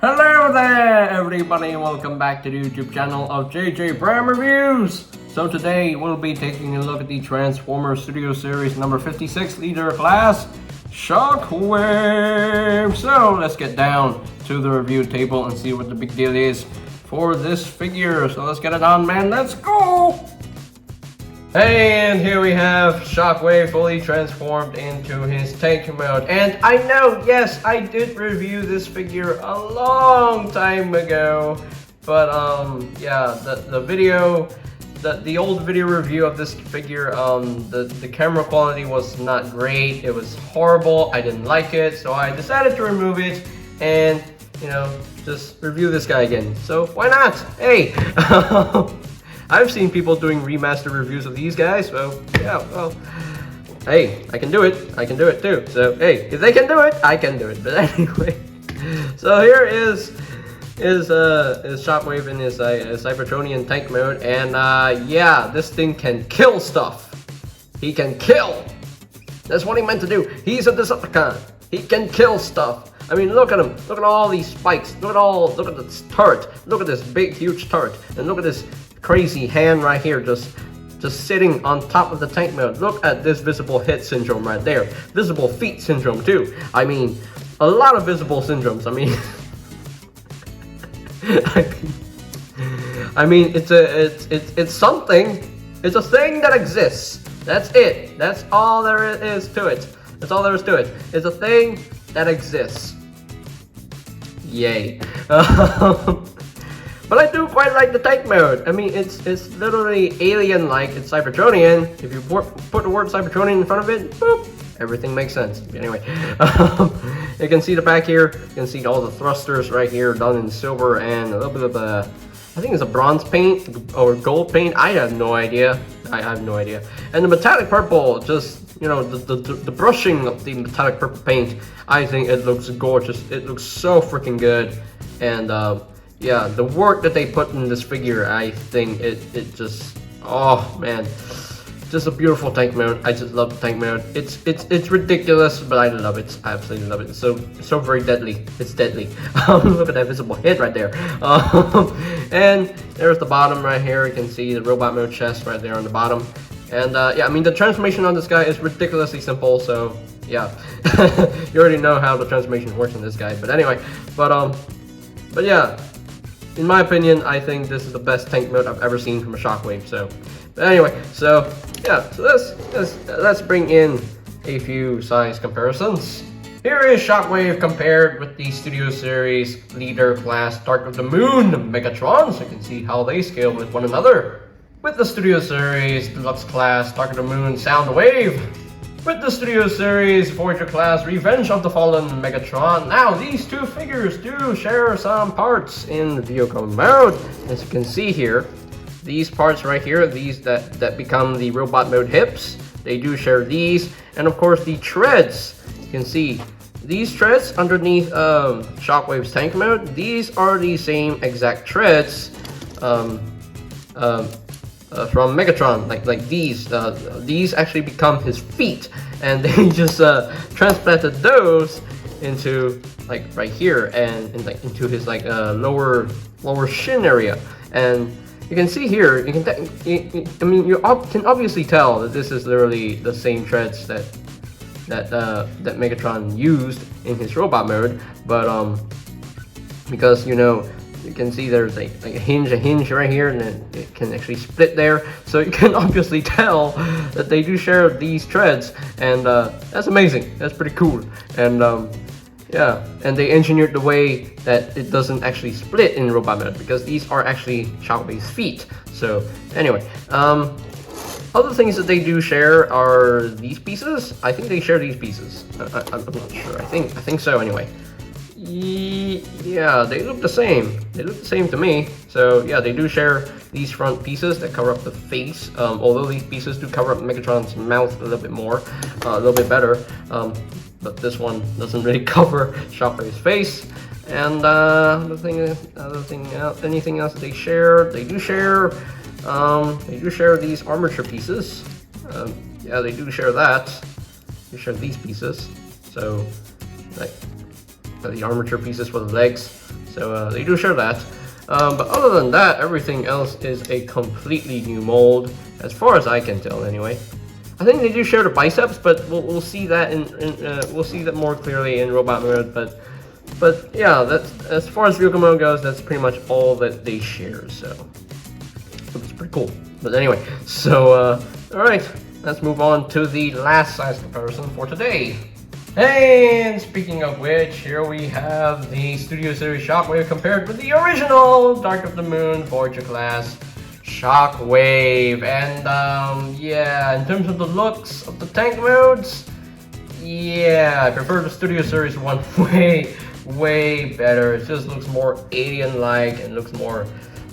Hello there everybody, welcome back to the YouTube channel of JJ Prime Reviews. So today we'll be taking a look at the Transformers Studio Series number 56 leader class, Shockwave. So let's get down to the review table and see what the big deal is for this figure. So let's get it on, man, let's go! And here we have Shockwave fully transformed into his tank mode. And I know, yes, I did review this figure a long time ago. But yeah, the old video review of this figure, the camera quality was not great. It was horrible. I didn't like it, so I decided to remove it and, you know, just review this guy again. So why not? Hey. I've seen people doing remastered reviews of these guys, so yeah, well, hey, I can do it. I can do it too. So hey, if they can do it, I can do it. But anyway, so here is Shockwave in his Cybertronian tank mode, and yeah, this thing can kill stuff. He can kill. That's what he meant to do. He's a Decepticon. He can kill stuff. I mean, look at him. Look at all these spikes. Look at this turret. Look at this big, huge turret, and look at this crazy hand right here, just sitting on top of the tank mode. Look at this visible head syndrome right there. Visible feet syndrome too. I mean, a lot of visible syndromes. I mean, I mean, it's something. It's a thing that exists. That's it. That's all there is to it. That's all there is to it. It's a thing that exists. Yay. But I do quite like the tank mode. I mean, it's literally alien-like. It's Cybertronian. If you put the word Cybertronian in front of it, boop, everything makes sense. Anyway, you can see the back here. You can see all the thrusters right here done in silver and a little bit of I think it's a bronze paint or gold paint. I have no idea. I have no idea. And the metallic purple, just, you know, the brushing of the metallic purple paint, I think it looks gorgeous. It looks so freaking good. And yeah, the work that they put in this figure, I think it just, oh man, just a beautiful tank mode. I just love the tank mode. It's ridiculous, but I love it. I absolutely love it. It's so very deadly. It's deadly. Look at that visible head right there. And there's the bottom right here. You can see the robot mode chest right there on the bottom. And yeah, I mean, the transformation on this guy is ridiculously simple. So yeah, you already know how the transformation works in this guy. But anyway, but yeah. In my opinion, I think this is the best tank mode I've ever seen from a Shockwave. So, but anyway, so yeah, so let's bring in a few size comparisons. Here is Shockwave compared with the Studio Series leader class Dark of the Moon Megatron. So you can see how they scale with one another. With the Studio Series Deluxe class Dark of the Moon Soundwave. With the Studio Series Voyager class Revenge of the Fallen Megatron. Now, these two figures do share some parts in vehicle mode. As you can see here, these parts right here, these that become the robot mode hips, they do share these. And of course, the treads, you can see these treads underneath Shockwave's tank mode. These are the same exact treads from Megatron, like these actually become his feet, and they just transplanted those into like right here and like into his like lower shin area. And you can see here, you can I mean, you can obviously tell that this is literally the same treads that Megatron used in his robot mode, but because, you know, you can see there's a hinge right here, and then it can actually split there. So you can obviously tell that they do share these treads, and that's amazing. That's pretty cool. And yeah, and they engineered the way that it doesn't actually split in robot mode, because these are actually Shockwave's feet. So anyway, other things that they do share are these pieces. I think they share these pieces. I'm not sure. I think so anyway. Yeah, they look the same. They look the same to me. So yeah, they do share these front pieces that cover up the face. Although these pieces do cover up Megatron's mouth a little bit more, a little bit better. But this one doesn't really cover Shockwave's face. And anything else they share? They do share these armature pieces. Yeah, they do share that. They share these pieces. So like the armature pieces for the legs. So they do share that. But other than that, everything else is a completely new mold, as far as I can tell, anyway. I think they do share the biceps, but we'll see that we'll see that more clearly in robot mode. But yeah, that's as far as vehicle mode goes. That's pretty much all that they share. So it's pretty cool. But anyway, so all right, let's move on to the last size comparison for today. And speaking of which, here we have the Studio Series Shockwave compared with the original Dark of the Moon Voyager class Shockwave. And yeah, in terms of the looks of the tank modes, yeah, I prefer the Studio Series one way better. It just looks more alien-like and looks more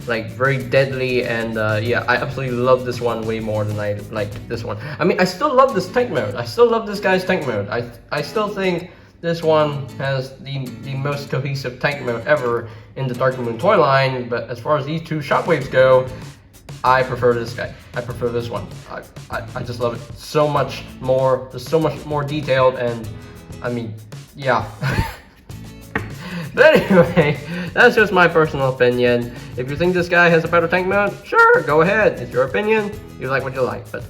like very deadly, and yeah, I absolutely love this one way more than I like this one. I mean, I still love this tank mode. I still love this guy's tank mode. I still think this one has the most cohesive tank mode ever in the Dark of the Moon toy line. But as far as these two Shockwaves go, I prefer this guy. I prefer this one. I just love it so much more. It's so much more detailed, and I mean, yeah. But anyway, that's just my personal opinion. If you think this guy has a better tank mode, sure, go ahead. It's your opinion. You like what you like. But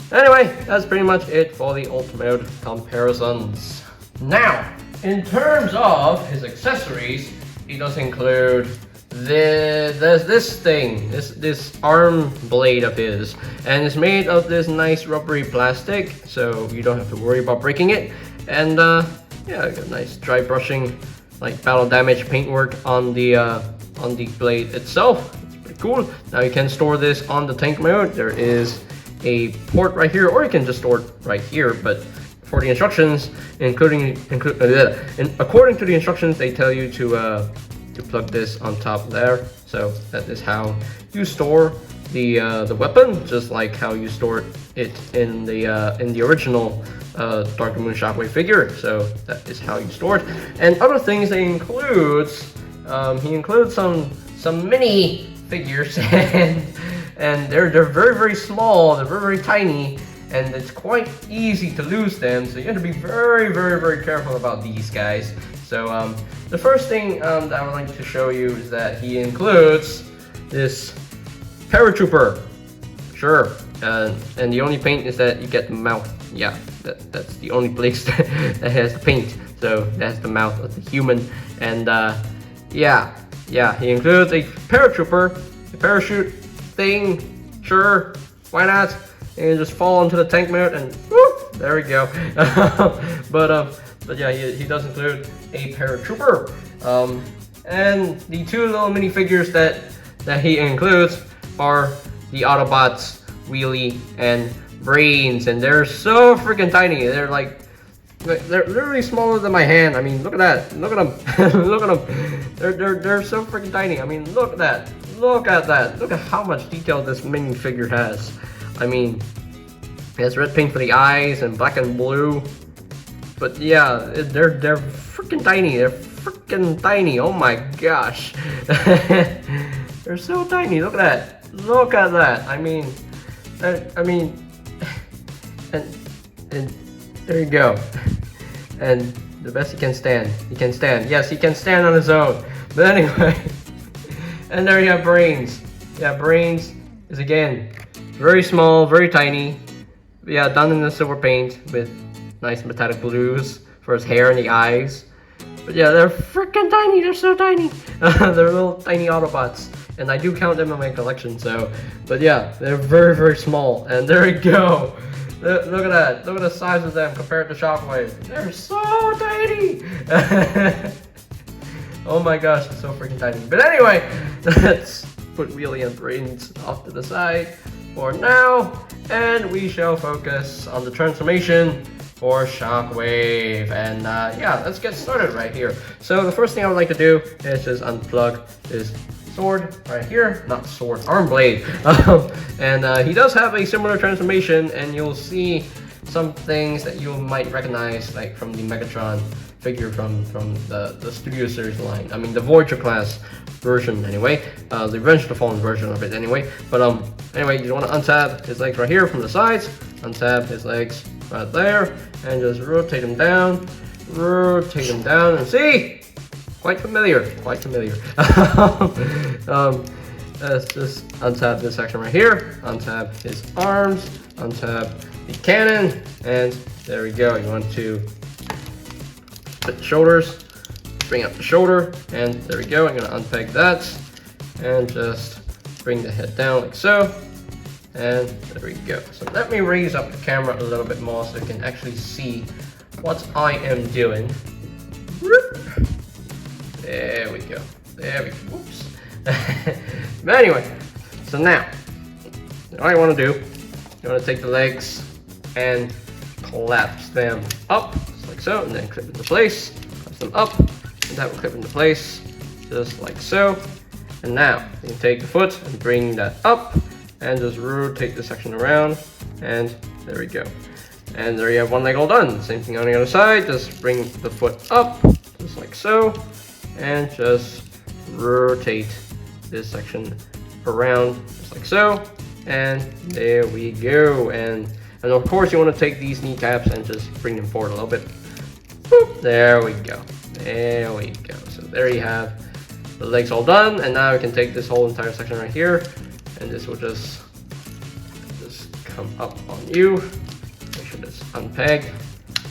anyway, that's pretty much it for the Ultimate comparisons. Now, in terms of his accessories, he does include this thing, this arm blade of his, and it's made of this nice rubbery plastic, so you don't have to worry about breaking it. And yeah, got nice dry brushing, like battle damage paintwork on the blade itself. It's pretty cool. Now you can store this on the tank mode. There is a port right here, or you can just store it right here. But for the instructions, according to the instructions, they tell you to plug this on top there. So that is how you store the weapon, just like how you store it in the original Dark of the Moon Shockwave figure. So that is how you store it. And other things he includes some mini figures, and they're very small. They're very tiny, and it's quite easy to lose them. So you have to be very careful about these guys. So the first thing that I would like to show you is that he includes this Paratrooper. Sure. And the only paint is that you get the mouth. Yeah, that's the only place that has the paint. So that's the mouth of the human. And yeah, he includes a Paratrooper, a parachute thing. Sure, why not? And just fall into the tank mode, and whoop, there we go. But yeah, he does include a Paratrooper. And the two little minifigures that he includes are the Autobots, Wheelie and Brains, and they're so freaking tiny. They're literally smaller than my hand. I mean, look at that. Look at them. Look at them. They're so freaking tiny. I mean, look at that. Look at that. Look at how much detail this minifigure has. I mean, it has red paint for the eyes and black and blue. But yeah, they're freaking tiny. They're freaking tiny. Oh my gosh. They're so tiny. Look at that. Look at that. I mean, and there you go. And the best he can stand. He can stand. Yes, he can stand on his own. But anyway, and there you have Brains. Yeah, Brains is again very small, very tiny. Yeah, done in the silver paint with nice metallic blues for his hair and the eyes. But yeah, they're freaking tiny. They're so tiny. They're little tiny Autobots, and I do count them in my collection. So, but yeah, they're very small. And there we go. Look at that. Look at the size of them compared to Shockwave. They're so tiny. Oh my gosh, they're so freaking tiny. But anyway, let's put Wheelie and Brains off to the side for now, and we shall focus on the transformation for Shockwave. And yeah, let's get started right here. So the first thing I would like to do is just unplug this sword right here, not sword, arm blade. And he does have a similar transformation, and you'll see some things that you might recognize, like from the Megatron figure from the Studio Series line. I mean, the Voyager class version anyway, the Revenge of the Fallen version of it anyway. But anyway, you want to untab his legs right here from the sides, untab his legs right there, and just rotate them down, and see, quite familiar, quite familiar. Let's just untap this section right here, untap his arms, untap the cannon, and there we go. You want to put the shoulders, bring up the shoulder, and there we go. I'm gonna unpeg that, and just bring the head down like so, and there we go. So let me raise up the camera a little bit more so you can actually see what I am doing. There we go. There we go. Whoops. But anyway, so now, what I want to do, you want to take the legs and collapse them up, just like so, and then clip into place. Collapse them up, and that will clip into place, just like so. And now, you can take the foot and bring that up, and just rotate this section around, and there we go. And there you have one leg all done. Same thing on the other side, just bring the foot up, just like so, and just rotate this section around, just like so, and there we go. And of course you want to take these kneecaps and just bring them forward a little bit. Boop, there we go. There we go. So there you have the legs all done, and now we can take this whole entire section right here, and this will just come up on you. Make sure that's unpegged.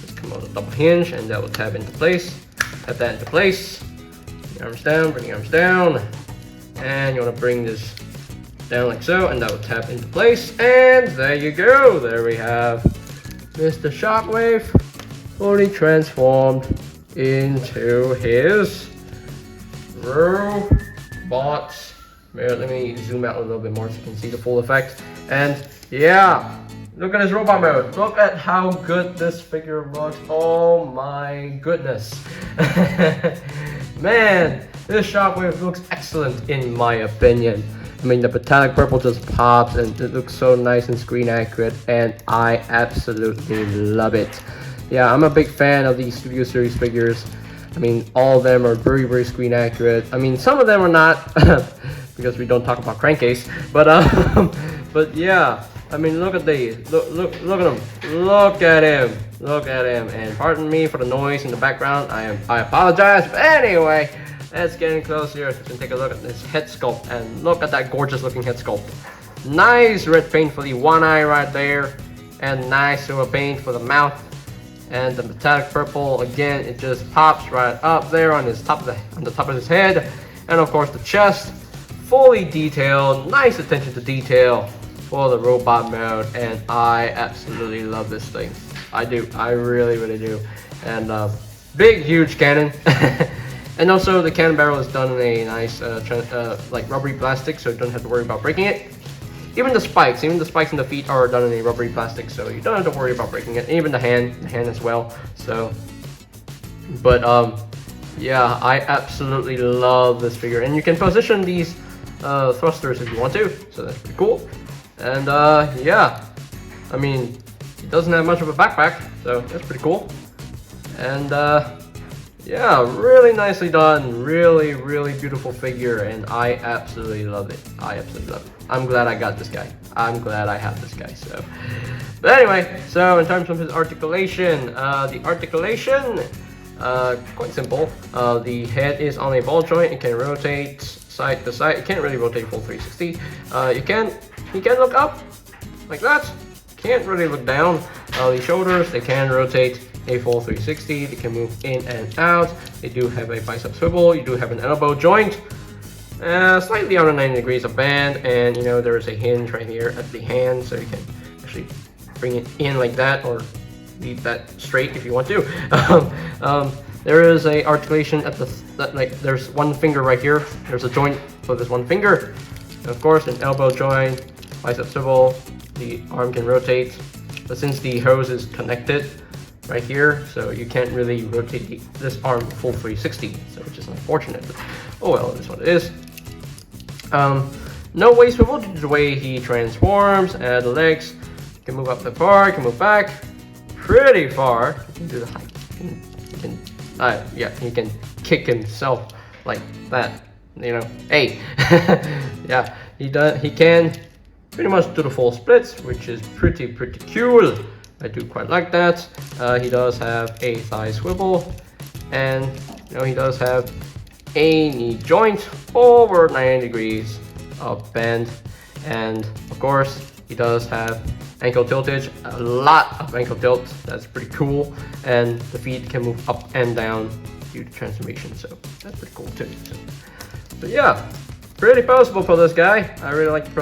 Just come out a double hinge, and that will tab into place. Tap that into place. Bring your arms down, bring your arms down, and you want to bring this down like so, and that will tap into place. And there you go. There we have Mr. Shockwave fully transformed into his robot. Let me zoom out a little bit more so you can see the full effect. And yeah, look at his robot mode. Look at how good this figure looks. Oh my goodness. Man, this Shockwave looks excellent in my opinion. I mean, the metallic purple just pops and it looks so nice and screen accurate, and I absolutely love it. Yeah, I'm a big fan of these Studio Series figures. I mean, all of them are very, very screen accurate. I mean, some of them are not because we don't talk about crankcase, but yeah. I mean, look at these. Look at him. Look at him. Look at him. And pardon me for the noise in the background. I apologize. But anyway, let's get in close here so you can take a look at this head sculpt, and look at that gorgeous looking head sculpt. Nice red paint for the one eye right there, and nice silver paint for the mouth. And the metallic purple, again, it just pops right up there on the top of his head. And of course the chest, fully detailed, nice attention to detail for the robot mode, and I absolutely love this thing. I do. I really, really do. And big, huge cannon. And also the cannon barrel is done in a nice like rubbery plastic, so you don't have to worry about breaking it. Even the spikes in the feet are done in a rubbery plastic, so you don't have to worry about breaking it. Even the hand as well. So, but yeah, I absolutely love this figure, and you can position these thrusters if you want to, so that's pretty cool. And yeah, I mean, it doesn't have much of a backpack, so that's pretty cool. And yeah, really nicely done, really, really beautiful figure, and I absolutely love it. I absolutely love it. I'm glad I got this guy. I'm glad I have this guy. So, but anyway, so in terms of his articulation, the articulation, quite simple. The head is on a ball joint. It can rotate side to side. It can't really rotate full 360. You can look up like that. Can't really look down. The shoulders, they can rotate a full 360. They can move in and out. They do have a bicep swivel. You do have an elbow joint, slightly under 90 degrees of bend, and you know there is a hinge right here at the hand, so you can actually bring it in like that, or leave that straight if you want to. There is a articulation at the like there's one finger right here. There's a joint for this one finger, and of course an elbow joint, bicep swivel. The arm can rotate, but since the hose is connected right here, so you can't really rotate this arm full 360, so which is unfortunate, but oh well, that's what it is. No waist swivel due to the way he transforms. The legs can move up that far, can move back pretty far. You can do the height. He can kick himself like that, you know. Hey, yeah, he can pretty much do the full splits, which is pretty cool. I do quite like that. He does have a thigh swivel, and you know he does have a knee joint over 90 degrees of bend, and of course he does have ankle tiltage, a lot of ankle tilt. That's pretty cool, and the feet can move up and down due to transformation, so that's pretty cool too. So yeah, pretty poseable for this guy. I really like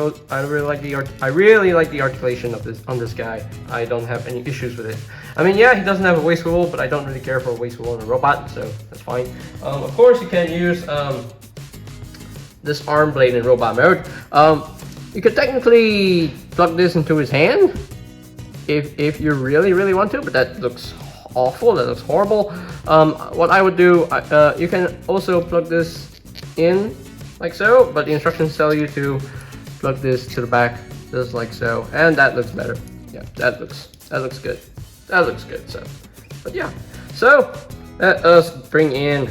the articulation of this on this guy. I don't have any issues with it. I mean, yeah, he doesn't have a waist swivel, but I don't really care for a waist swivel in a robot, so that's fine. Of course, you can use this arm blade in robot mode. You could technically plug this into his hand if you really want to, but that looks awful. That looks horrible. What I would do, you can also plug this in like so, but the instructions tell you to plug this to the back just like so, and that looks better. Yeah, that looks good. That looks good. So, but yeah, so let us bring in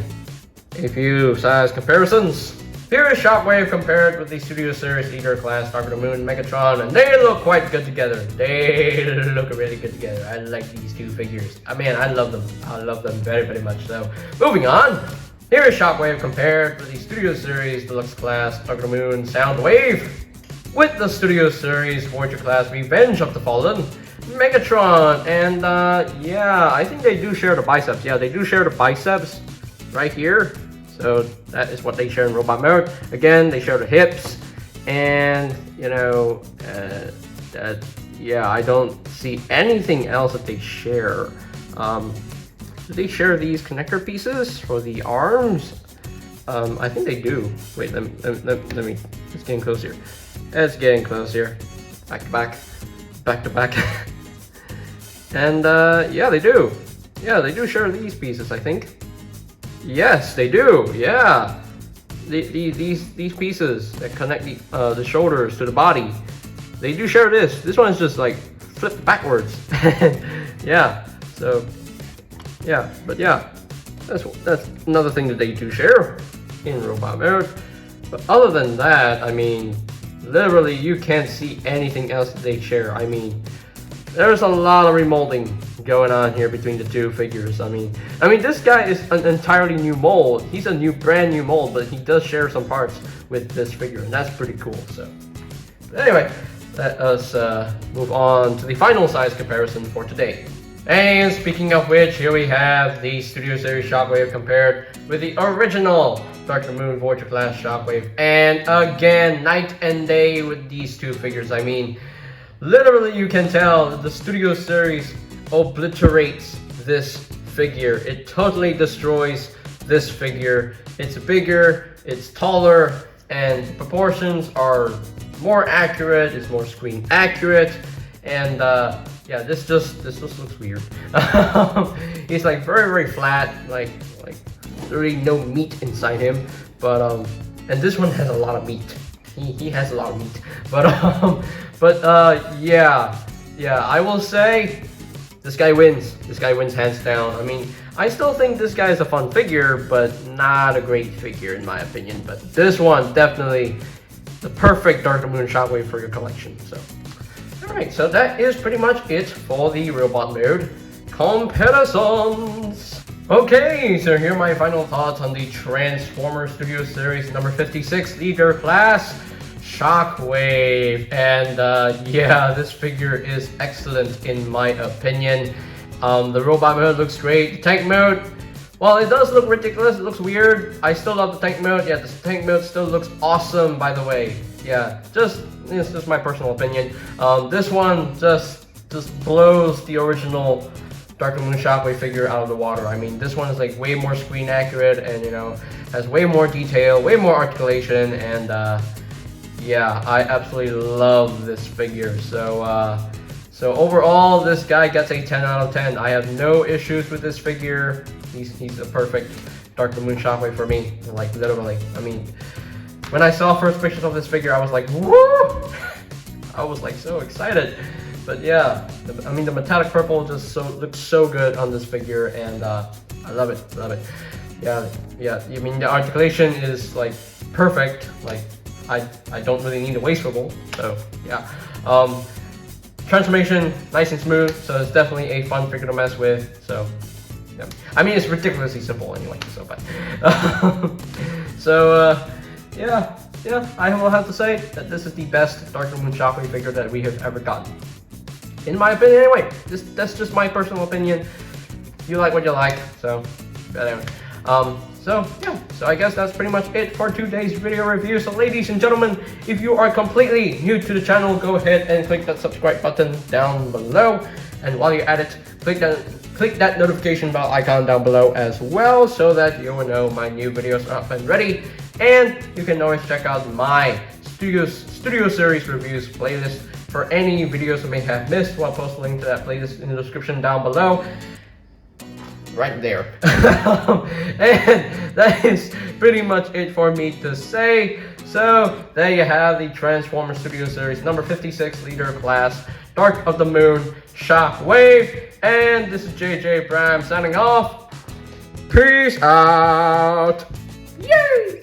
a few size comparisons. Here is Shockwave compared with the Studio Series Leader class Dark of the Moon Megatron, and they look quite good together. They look really good together. I like these two figures. I mean, I love them. I love them very much. So, moving on. Here is Shockwave compared with the Studio Series Deluxe class Dark of the Moon Soundwave with the Studio Series Voyager class Revenge of the Fallen Megatron. And yeah, I think they do share the biceps. Yeah, they do share the biceps right here. So that is what they share in robot mode. Again, they share the hips, and you know, yeah, I don't see anything else that they share. Do they share these connector pieces for the arms? I think they do. Wait, let me. It's getting close here. It's getting close here. Back to back. And yeah, they do. Yeah, they do share these pieces, I think. Yes, they do. Yeah, these pieces that connect the shoulders to the body, they do share this. This one's just like flipped backwards. Yeah. So yeah, but yeah, that's another thing that they do share in robot mode. But other than that, I mean, literally you can't see anything else that they share. I mean, there's a lot of remolding going on here between the two figures. I mean, this guy is an entirely new mold. He's a brand new mold, but he does share some parts with this figure, and that's pretty cool. So, but anyway, let us move on to the final size comparison for today. And speaking of which, here we have the Studio Series Shockwave compared with the original Dark of the Moon Voyager class Shockwave, and again, night and day with these two figures. I mean, literally you can tell that the Studio Series obliterates this figure. It totally destroys this figure. It's bigger, it's taller, and proportions are more accurate, it's more screen accurate, and yeah, this just looks weird. He's like very flat, like really no meat inside him, but and this one has a lot of meat. He has a lot of meat, but yeah, I will say this guy wins. This guy wins hands down. I mean, I still think this guy is a fun figure, but not a great figure in my opinion. But this one, definitely the perfect Dark of the Moon Shockwave for your collection. So, alright, so that is pretty much it for the robot mode comparisons. Okay, so here are my final thoughts on the Transformer Studio Series number 56 Leader Class Shockwave. And yeah, this figure is excellent in my opinion. The robot mode looks great. The tank mode, well, it does look ridiculous. It looks weird. I still love the tank mode. Yeah, the tank mode still looks awesome, by the way. Yeah, it's just my personal opinion. This one just blows the original Dark of the Moon Shockwave figure out of the water. I mean, this one is like way more screen accurate, and you know, has way more detail, way more articulation, and yeah, I absolutely love this figure. So so overall, this guy gets a 10 out of 10. I have no issues with this figure. He's a perfect Dark of the Moon Shockwave for me, like literally. I mean, when I saw first pictures of this figure, I was like, woo! I was like so excited. But yeah, I mean, the metallic purple just looks so good on this figure, and I love it, Yeah, I mean, the articulation is like perfect. Like I don't really need a waist swivel, so yeah. Transformation, nice and smooth, so it's definitely a fun figure to mess with. So Yeah. I mean, it's ridiculously simple anyway. So, but yeah. I will have to say that this is the best Dark Moon Shockwave figure that we have ever gotten. In my opinion, anyway. That's just my personal opinion. You like what you like. So, but anyway. So I guess that's pretty much it for today's video review. So ladies and gentlemen, if you are completely new to the channel, go ahead and click that subscribe button down below. And while you're at it, click that notification bell icon down below as well, so that you will know my new videos are up and ready. And you can always check out my Studio Series reviews playlist for any videos you may have missed. I'll post a link to that playlist in the description down below. Right there. And that is pretty much it for me to say. So there you have the Transformers Studio Series number 56 Leader Class Dark of the Moon Shockwave. And this is JJ Bram signing off. Peace out. Yay!